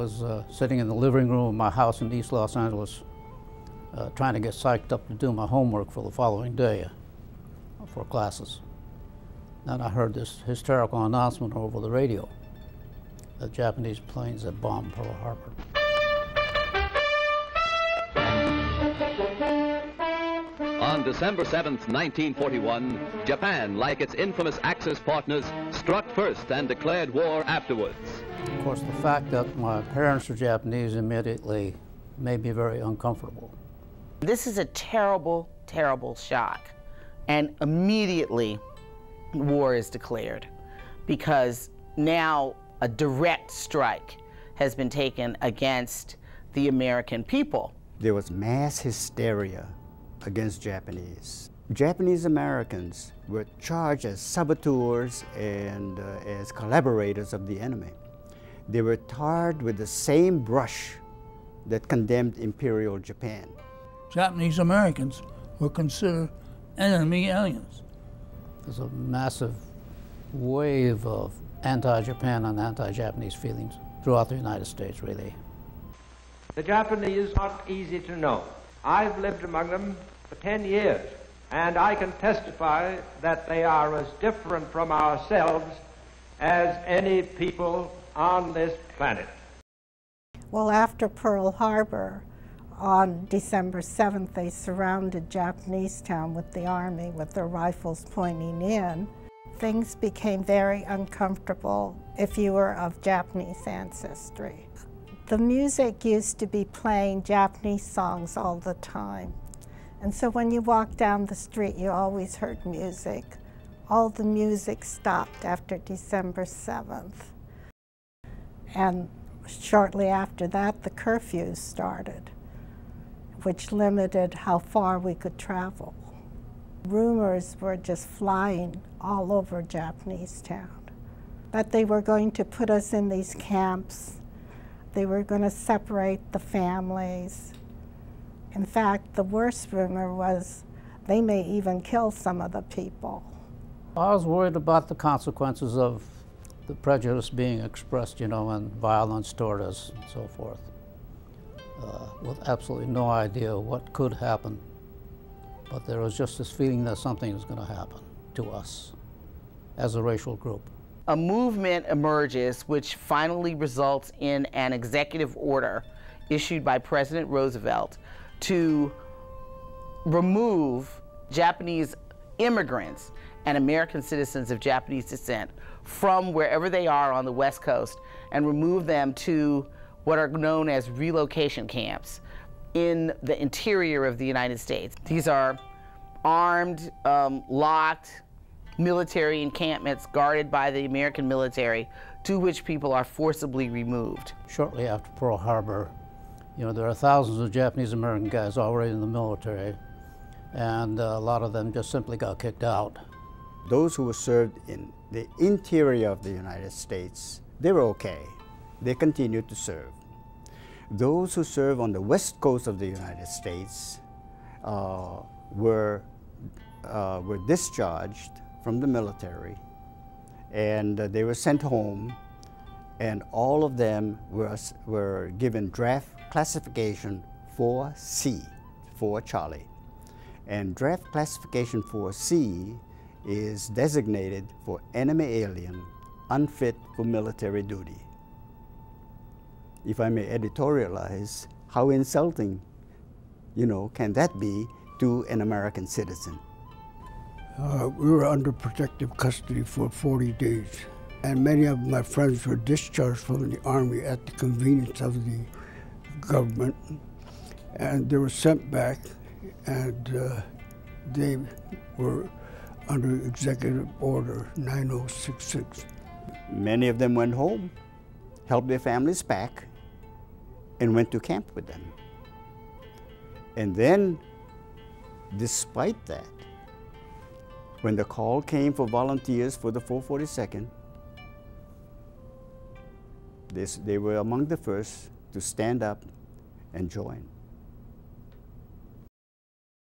was sitting in the living room of my house in East Los Angeles, trying to get psyched up to do my homework for the following day for classes. Then I heard this hysterical announcement over the radio that Japanese planes had bombed Pearl Harbor. On December 7th, 1941, Japan, like its infamous Axis partners, struck first and declared war afterwards. Of course, the fact that my parents were Japanese immediately made me very uncomfortable. This is a terrible, terrible shock. And immediately, war is declared because now a direct strike has been taken against the American people. There was mass hysteria against Japanese. Japanese Americans were charged as saboteurs and as collaborators of the enemy. They were tarred with the same brush that condemned Imperial Japan. Japanese Americans were considered enemy aliens. There's a massive wave of anti-Japan and anti-Japanese feelings throughout the United States, really. The Japanese are not easy to know. I've lived among them for 10 years, and I can testify that they are as different from ourselves as any people on this planet. Well, after Pearl Harbor, on December 7th, they surrounded Japanese-town with the army with their rifles pointing in. Things became very uncomfortable if you were of Japanese ancestry. The music used to be playing Japanese songs all the time. And so when you walked down the street, you always heard music. All the music stopped after December 7th. And shortly after that, the curfews started, which limited how far we could travel. Rumors were just flying all over Japanese-town that they were going to put us in these camps. They were going to separate the families. In fact, the worst rumor was they may even kill some of the people. I was worried about the consequences of the prejudice being expressed, you know, and violence toward us and so forth, with absolutely no idea what could happen. But there was just this feeling that something was going to happen to us as a racial group. A movement emerges which finally results in an executive order issued by President Roosevelt to remove Japanese immigrants and American citizens of Japanese descent from wherever they are on the West Coast and remove them to what are known as relocation camps in the interior of the United States. These are armed, locked military encampments guarded by the American military to which people are forcibly removed. Shortly after Pearl Harbor, you know, there are thousands of Japanese American guys already in the military, and a lot of them just simply got kicked out. Those who were served in the interior of the United States, they were okay. They continued to serve. Those who served on the west coast of the United States were discharged from the military, and they were sent home, and all of them were given draft classification 4C, for Charlie. And draft classification 4C is designated for enemy alien, unfit for military duty. If I may editorialize, how insulting, you know, can that be to an American citizen? We were under protective custody for 40 days, and many of my friends were discharged from the Army at the convenience of the government, and they were sent back, and they were under Executive Order 9066. Many of them went home, helped their families pack, and went to camp with them. And then, despite that, when the call came for volunteers for the 442nd, they were among the first to stand up and join.